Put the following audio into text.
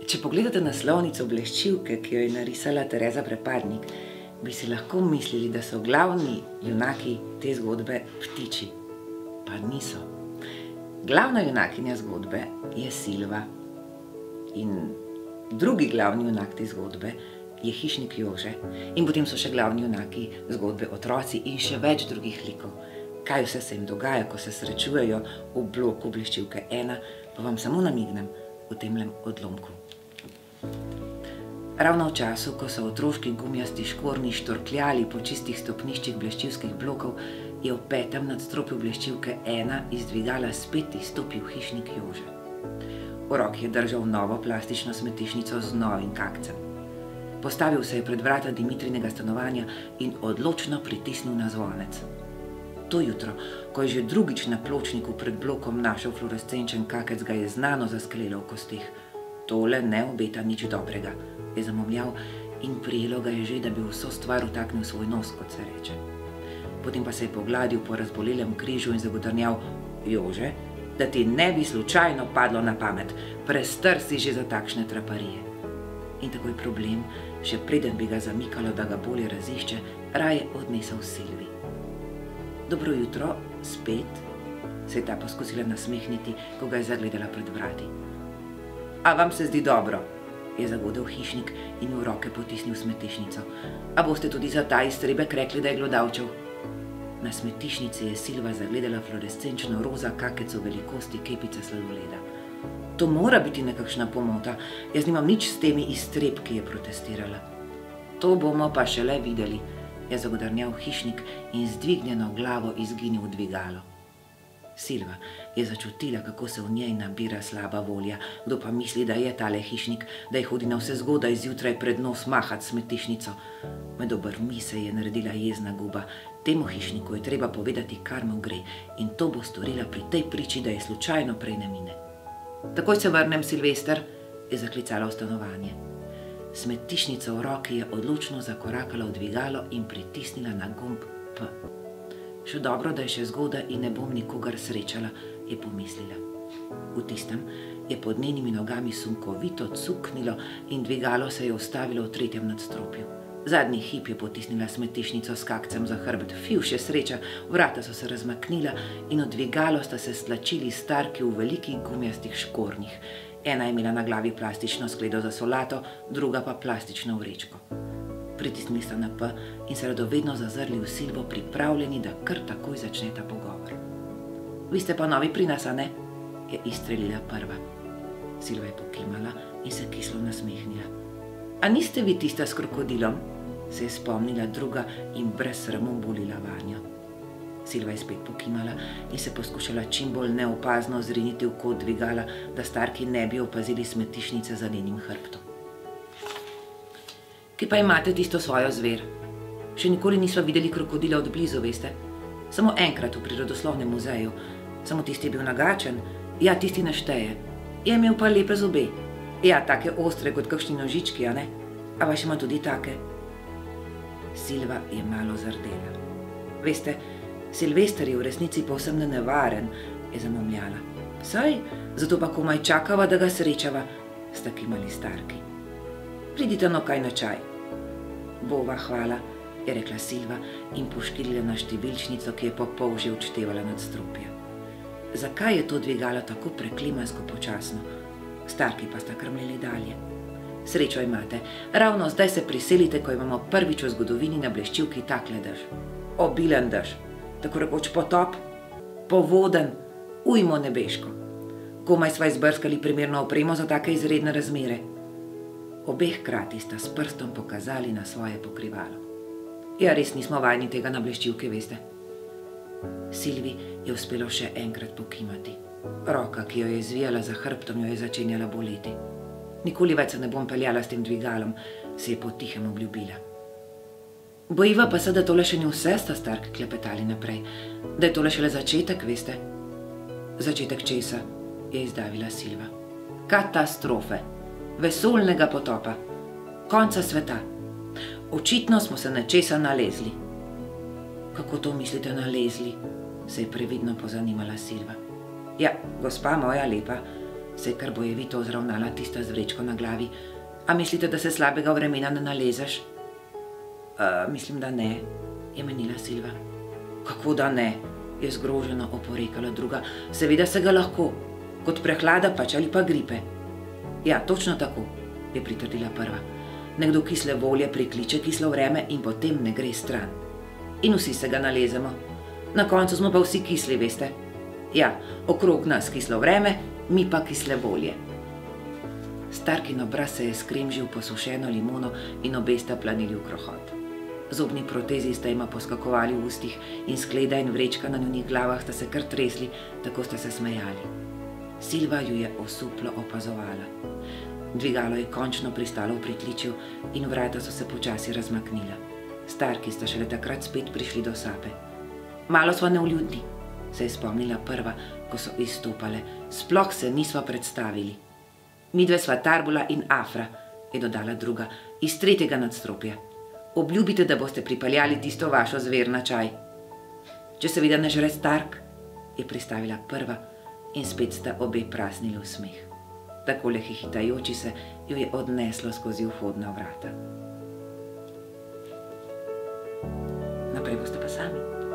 Če pogledate naslovnico bleščivke, ki jo je narisala Tereza Prepadnik, bi si lahko mislili, da so glavni junaki te zgodbe ptiči. Pa niso. Glavna junakinja zgodbe je Silva in drugi glavni junak te zgodbe je hišnik Jože. In potem so še glavni junaki zgodbe otroci in še več drugih likov. Kaj vse se jim dogaja, ko se srečujejo v bloku bleščivke 1, pa vam samo namignem v temlem odlomku. Ravno v času, ko so otroški gumijasti škornji štorkljali po čistih stopniščih bleščivskih blokov, je v 5. nadstropju bleščivke 1 iz dvigala spet izstopil hišnik Jože. V roki je držal novo plastično smetišnico z novim kakcem. Postavil se je pred vrata Dimitrinega stanovanja in odločno pritisnil na zvonec. To jutro, ko je že drugič na pločniku pred blokom našel fluorescenčen kakec, ga je znano zasklelo v kosteh. Tole ne obeta nič dobrega, je zamomljal in prijelo ga je že, da bi vso stvar vtaknil svoj nos, kot se reče. Potem pa se je pogladil po razbolelem križu in zagodrnjal: Jože, da ti ne bi slučajno padlo na pamet, prestr si že za takšne traparije. In takoj problem, še preden bi ga zamikalo, da ga bolje razišče, raje odnesel Silvi. Dobro jutro, spet, se je ta poskusila nasmehniti, ko ga je zagledala pred vrati. A vam se zdi dobro, je zagodel hišnik in v roke potisnil smetišnico. A boste tudi za ta iztrebek rekli, da je glodavčev? Na smetišnici je Silva zagledala fluorescenčno roza kakec v velikosti kepice sladoleda. To mora biti nekakšna pomota, jaz nimam nič s temi iztrebki, je protestirala. To bomo pa šele videli, je zagodrnjal hišnik in z dvignjeno glavo izginil v dvigalo. Silva je začutila, kako se v njej nabira slaba volja. Kdo pa misli, da je tale hišnik, da je hodi na vse zgodaj zjutraj pred nos mahat smetešnico. Med obrvmi se je naredila jezna guba. Temu hišniku je treba povedati, kar mu gre, in to bo storila pri tej priči, da je slučajno prej ne mine. Takoj se vrnem, Silvester, je zaklicala v stanovanje. Smetišnica v roki je odločno zakorakala v dvigalo in pritisnila na gumb P. Še dobro, da je še zgodaj in ne bom nikogar srečala, je pomislila. V tistem je pod njenimi nogami sunkovito cuknilo in dvigalo se je ustavilo v 3. nadstropju. Zadnji hip je potisnila smetišnico s kakcem za hrbet. Fiu, še sreča, vrata so se razmaknila in v dvigalo sta se stlačili starki v velikih gumijastih škornjih. Ena je imela na glavi plastično skledo za solato, druga pa plastično vrečko. Pritisnili sta na P in se radovedno zazrli v Silvo, pripravljeni, da kar takoj začneta pogovor. Vi ste pa novi pri nas, a ne? Je izstrelila prva. Silva je pokimala in se kislo nasmehnila. A niste vi tista s krokodilom? Se je spomnila druga in brez sramu bolila vanjo. Silva je spet pokimala in se poskušala čim bolj neopazno zriniti v kot dvigala, da starki ne bi opazili smetišnice za njenim hrbtom. Kje pa imate tisto svojo zver? Še nikoli nisva videli krokodila od blizu, veste? Samo enkrat v prirodoslovnem muzeju. Samo tisti je bil nagačen. Ja, tisti ne šteje. Je imel pa lepe zobe. Ja, take ostre kot kakšni nožički, a ne? A vaš ima tudi take? Silva je malo zardela. Veste, Silvester je v resnici povsem nevaren, je zamomljala. Saj, zato pa komaj čakava, da ga srečava, sta kimali starki. Pridite no kaj na čaj. Bova, hvala, je rekla Silva in poškilila na številčnico, ki je po pol že odštevala nadstropja. Zakaj je to dvigalo tako preklimansko počasno? Starki pa sta krmljali dalje. Srečo imate, ravno zdaj se priselite, ko imamo prvič v zgodovini na bleščivki takle dež. Obilen dež, tako rekoč potop, povoden, ujmo nebeško. Komaj sva izbrskali primerno opremo za take izredne razmere. Obeh hkrati sta s prstom pokazali na svoje pokrivalo. Ja, res nismo vajeni tega na bleščivki, veste. Silvi je uspelo še enkrat pokimati. Roka, ki jo je zvijala za hrbtom, jo je začenjala boleti. Nikoli več se ne bom peljala s tem dvigalom, se je potihem obljubila. Bojiva pa se, da tole še ni vse, sta starki klepetali naprej. Da je tole šele začetek, veste. Začetek česa, je izdavila Silva. Katastrofe. Vesoljnega potopa, konca sveta. Očitno smo se nečesa nalezli. Kako to mislite nalezli? Se je previdno pozanimala Silva. Ja, gospa moja lepa, se je kar bojevito ozravnala tista z vrečko na glavi. A mislite, da se slabega vremena ne nalezeš? Mislim, da ne, je menila Silva. Kako da ne, je zgroženo oporekala druga. Seveda se ga lahko, kot prehlada pač ali pa gripe. Ja, točno tako, je pritrdila prva. Nekdo kisle volje prikliče kislo vreme in potem ne gre stran. In vsi se ga nalezemo. Na koncu smo pa vsi kisli, veste. Ja, okrog nas kislo vreme, mi pa kisle volje. Starkin obraz se je skremžil posušeno limono in obe sta planili v krohot. Zobni protezi sta jima poskakovali v ustih in skleda in vrečka na njunih glavah sta se kar tresli, tako sta se smejali. Silva ju je osuplo opazovala. Dvigalo je končno pristalo v pritličju in vrata so se počasi razmaknila. Starki sta šele takrat spet prišli do sape. Malo sva nevljudni, se je spomnila prva, ko so izstopale. Sploh se nisva predstavili. Midve sva Tarbula in Afra, je dodala druga, iz 3. nadstropja. Obljubite, da boste pripeljali tisto vašo zver na čaj. Če seveda ne žre Stark, je pristavila prva in spet sta obe prasnili v smeh. Takole hihitajoči se jo je odneslo skozi vhodna vrata. Naprej boste pa sami.